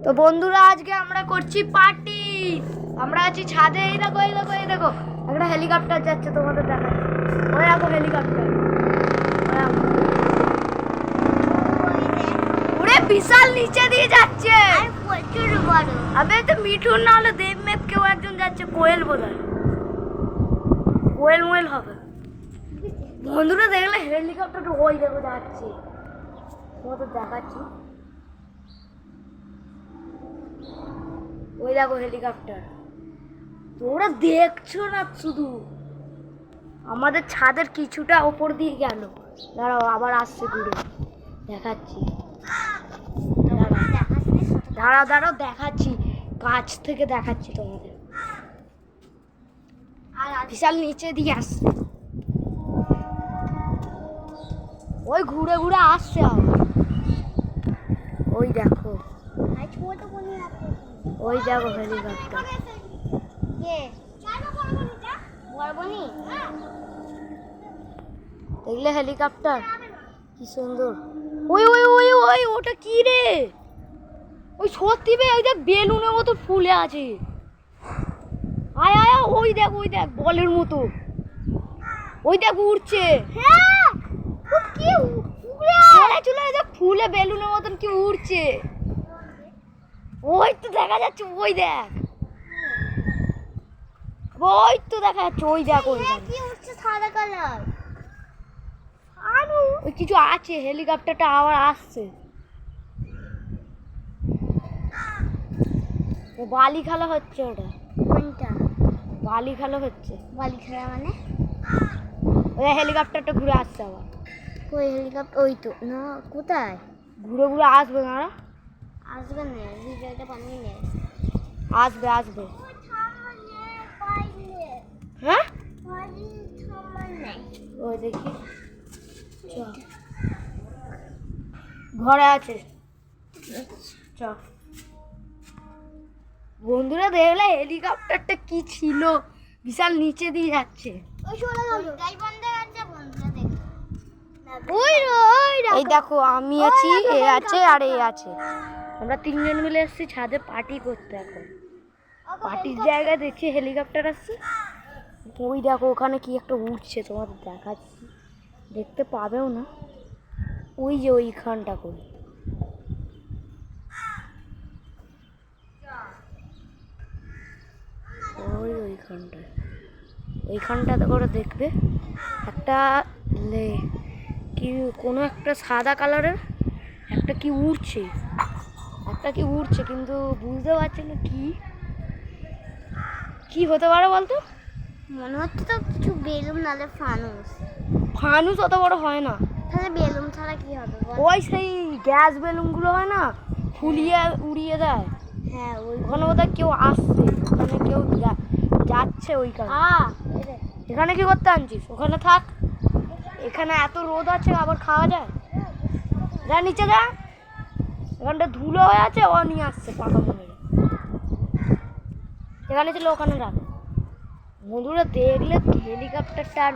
তো বন্ধুরা আজকে আমরা করছি পার্টি। আমরা আছি ছাদে। এই দেখো এই দেখো এই দেখো একটা হেলিকপ্টার যাচ্ছে, তোমাদের দেখাচ্ছি। ওই দেখো হেলিকপ্টার, ওরে বিশাল নিচে দিয়ে যাচ্ছে, প্রচুর বড়। আবে তো মিঠুন না হলে দেব মেপ কেউ একজন যাচ্ছে, কোয়েল বোধহয়, কোয়েল মোয়েল হবে। বন্ধুরা দেখলে হেলিকপ্টারটা ওই দেখো যাচ্ছে, তোমাদের দেখাচ্ছি। ওই দেখো হেলিকপ্টার, তোমরা দেখছো না, শুধু আমাদের ছাদের কিছুটা ওপর দিয়ে গেল। দাঁড়াও আবার আসছে ঘুরে, দেখাচ্ছি। দাঁড়াও দাঁড়াও দেখাচ্ছি, কাছ থেকে দেখাচ্ছি তোমাদের। বিশাল নিচে দিয়ে আসছে, ওই ঘুরে ঘুরে আসছে আবার। ওই দেখো ওই দেখো হেলিকপ্টার, দেখলে হেলিকপ্টার কি সুন্দর। ওই ওই ওই ওই ওটা কি রে? ওই সত্যি বে, ওই দেখ বেলুনের মতো ফুলে আছে। আয় আয় ওই দেখ বলের মতো, ওই দেখ উড়ছে। হ্যাঁ কি উড়ে চলে দেখ, ফুলে বেলুনের মতন কি উড়ছে। ওই তো দেখা যাচ্ছে, ওই দেখ, ওই তো দেখা যাচ্ছে, ওই দেখ ওই কি উঠছে সাদা কালার। ওই কিছু আছে, হেলিকপ্টারটা আবার আসছে। বালি খেলা হচ্ছে, ওটা কোনটা? বালি খেলা হচ্ছে। বালি খেলা মানে ওই হেলিকপ্টারটা ঘুরে আসছে আবার। ওই হেলিকপ্টার ওই তো না, কোথায় ঘুরে ঘুরে আসবে না? আসবে না, ভিডিওটা বানিয়ে নে। আসবে আসবে, হ্যাঁ ওই দেখি ঘরে আছে। চ বন্ধুরা দেখলে হেলিকপ্টারটা কি ছিল, বিশাল নিচে দিয়ে যাচ্ছে। এই দেখো আমি আছি, এ আছে আর এ আছে, আমরা তিনজন মিলে এসেছি ছাদে পার্টি করতে। এখন পার্টির জায়গায় দেখছি হেলিকপ্টার আসছে। ওই দেখো ওখানে কি একটা উঠছে, তোমাদের দেখাচ্ছি, দেখতে পাবেও না। ওই যে ওইখানটা করে, ওই ওইখানটাতে করে দেখবে একটা কি কোনো একটা সাদা কালারের একটা কি উড়ছে, কিন্তু বুঝতে পারছি না কি হতে পারে বলতো। মনে হচ্ছে তো কিছু বেলুন নালে ফানুস অত বড় হয় না, তাহলে বেলুন ছাড়া কি হবে? ওই সেই গ্যাস বেলুনগুলো হয় না, ফুলিয়ে উড়িয়ে দেয়। হ্যাঁ ওইখানে বোধহয় কেউ আসছে, ওখানে কেউ যাচ্ছে ওইখানে। এখানে কি করতে আনছিস? ওখানে থাক, এখানে এত রোদ আছে, আবার খাওয়া যায়? যা নিচে যা, এখানটা ধুলো হয়ে আছে, ও নিয়ে আসছে পাকা মনে। এখানে ছিল, ওখানে রাখ। বন্ধুরা দেখলে হেলিকপ্টারটা আর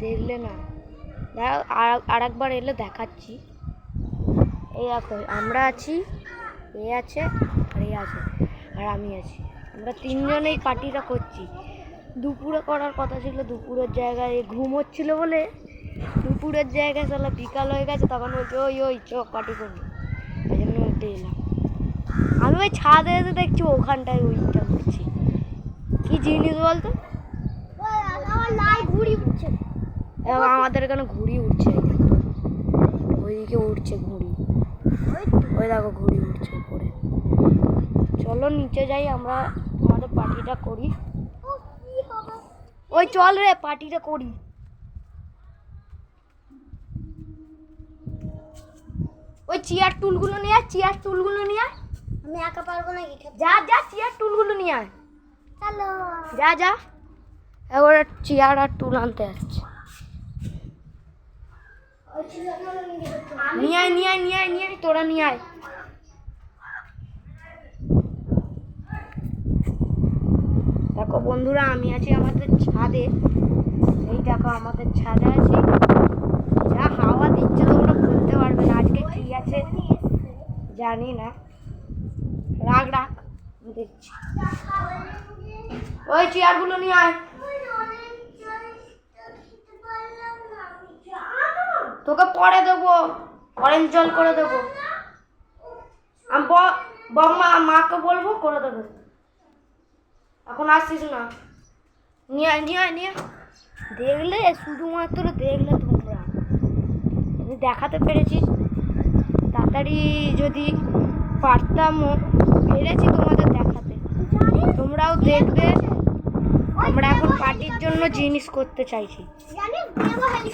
দেখলে না, আর একবার এলে দেখাচ্ছি। এই দেখো আমরা আছি, এ আছে আর এ আছে আর আমি আছি, আমরা তিনজনেই পার্টিটা করছি। দুপুরে করার কথা ছিল, দুপুরের জায়গায় ঘুমোচ্ছিল বলে দুপুরের জায়গায় চলো বিকাল হয়ে গেছে, তখন বলছে ওই ওই চোখ পার্টি করবো, এই জন্য উঠে এলাম। আমি ওই ছাদে এসে দেখছি ওখানটায় ওইটা উঠছি, কি জিনিস বলতো? ঘুড়ি উঠছে, আমাদের এখানে ঘুড়ি উঠছে, ওইদিকে উঠছে ঘুড়ি, ওই দেখো ঘুড়ি উঠছে উপরে। চলো নিচে যাই, আমরা আমাদের পার্টিটা করি। ওই চল রে পার্টিটা করি। ওই চেয়ার টুলগুলো নিয়ে আয়, আমি একা পারবো না। যা চেয়ার টুলগুলো নিয়ে আয়, চলো যা এবার চেয়ার আর টুল আনতে যাচ্ছে। নিয়ে আয় তোরা নিয়ে আয়। দেখো বন্ধুরা আমি আছি আমাদের ছাদে, এই দেখো আমাদের ছাদে আছি, যা হাওয়া দিচ্ছে তোমরা বলতে পারবে না আজকে কি আছে জানি না। রাখ রাখ, আমি দেখছি। ওই চেয়ারগুলো নিয়ে আয়। তোকে পরে দেবো, অরেঞ্জ জল করে দেবো। আমি মাকে বলবো করে দেবে। এখন আসছিস না, নিয়ে আয় নিয়ে আয় নিয়ে আয়। দেখলে, শুধুমাত্র দেখলে তোমরা, আমি দেখাতে পেরেছি। তাড়াতাড়ি যদি পারতামও, পেরেছি তোমাদের দেখাতে, তোমরাও দেখবে। আমরা এখন পার্টির জন্য জিনিস করতে চাইছি।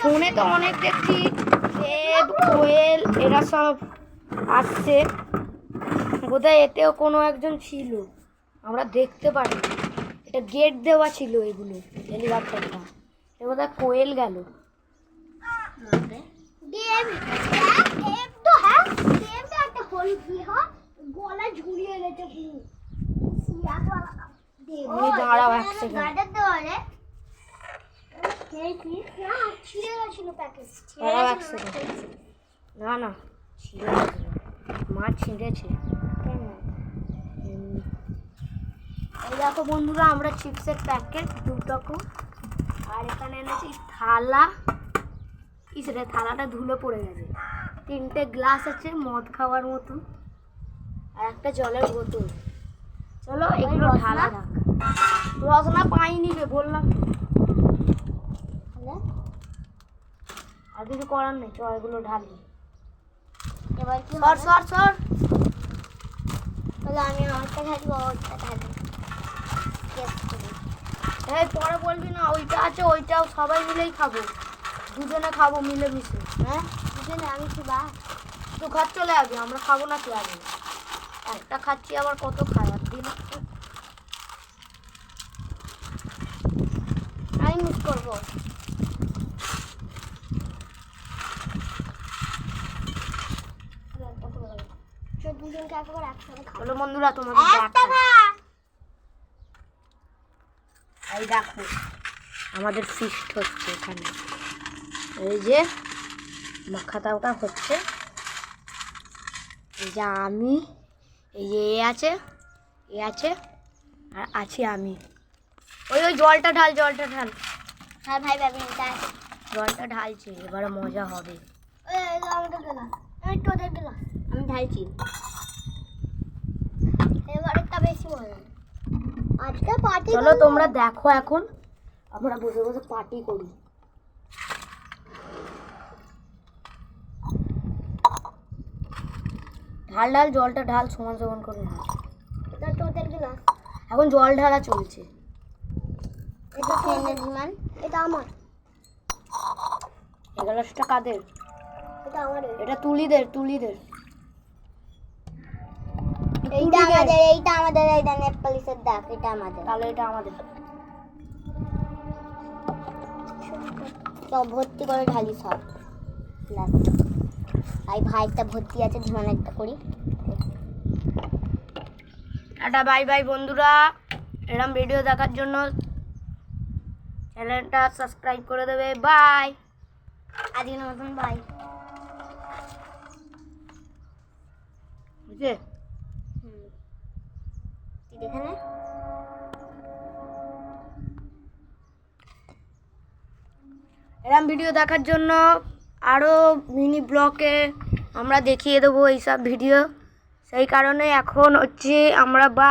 ফোনে তো অনেক দেখছি, দেব, কোয়েল এরা সব আসছে, বোধহয় এতেও কোনো একজন ছিল, আমরা দেখতে পারি। এটা গেট দেওয়া ছিল, এগুলো হেলিকপ্টারটা, এ বোধহয় কোয়েল গেল। দাঁড়াও এক সেকেন্ড, না না ছিঁড়ে গেছে, মা ছিঁড়েছে। এই দেখো বন্ধুরা, আমরা চিপসের প্যাকেট 2 টাকা, আর এখানে এনেছি থালা। ইসরে থালাটা ধুলো পড়ে গেছে। 3টে গ্লাস আছে মদ খাওয়ার মতো, আর একটা জলের বোতল। চলো এগুলো ঢালা রাখ। রসনা পাইনি রে, বললাম। আর কিছু করার নেই, চল এগুলো ঢালি। এবার কি সর সর সর, আমি আমারটা ঢালবো, ওইটা ঢালি। এই পরে বলবি না, ওইটা আছে, ওইটাও সবাই মিলেই খাবো, দুজনে খাবো মিলেমিশে। হ্যাঁ দুজনে, আমি কি বা তুই ঘর চলে যাবি, আমরা খাবো না। তুই আগে একটা খাচ্ছি, আবার কত খাই আর দিন। আমি মিস করবো। চলো বন্ধুরা, তোমাদের এই দেখো আমাদের ফিস্ট হচ্ছে এখানে। এই যে মাখা তাওটা হচ্ছে, এই যে আমি, এই যে এ আছে আর আছি আমি। ওই জলটা ঢাল, জলটা ঢাল। হ্যাঁ ভাই, জলটা ঢালছি, এবারে মজা হবে। আমি ঢালছি, এবারেটা বেশি মজা। আজকে পার্টি, চলো তোমরা দেখো, এখন আমরা বসে বসে পার্টি করি। ঢাল ঢাল, জলটা ঢাল, সমান সমান করে ঢাল। তোদের গ্লাস, এখন জল ঢালা চলছে। এটা খেয়ে দিমান, এটা আমার। এই গ্লাসটা কাদের? এটা আমার। এটা তুলিদের, তুলিদের। এইটা আমাদের, এইটা আমাদের, এইটা নেপালিসের দাগ, এটা আমাদের। তাহলে এটা আমাদের। সব ভর্তি করে ঢালি সব গ্লাস। ভাইটা ভর্তি আছে, ধোঁয়া একটা করি। টাটা বাই বাই বন্ধুরা, এরকম ভিডিও দেখার জন্য চ্যানেলটা সাবস্ক্রাইব করে দেবে। বাই, আজকের মতন বাই। বুঝলে এখানে এরকম ভিডিও দেখার জন্য আরও মিনি ব্লগে আমরা দেখিয়ে দেবো এইসব ভিডিও। সেই কারণে এখন হচ্ছে আমরা বাই।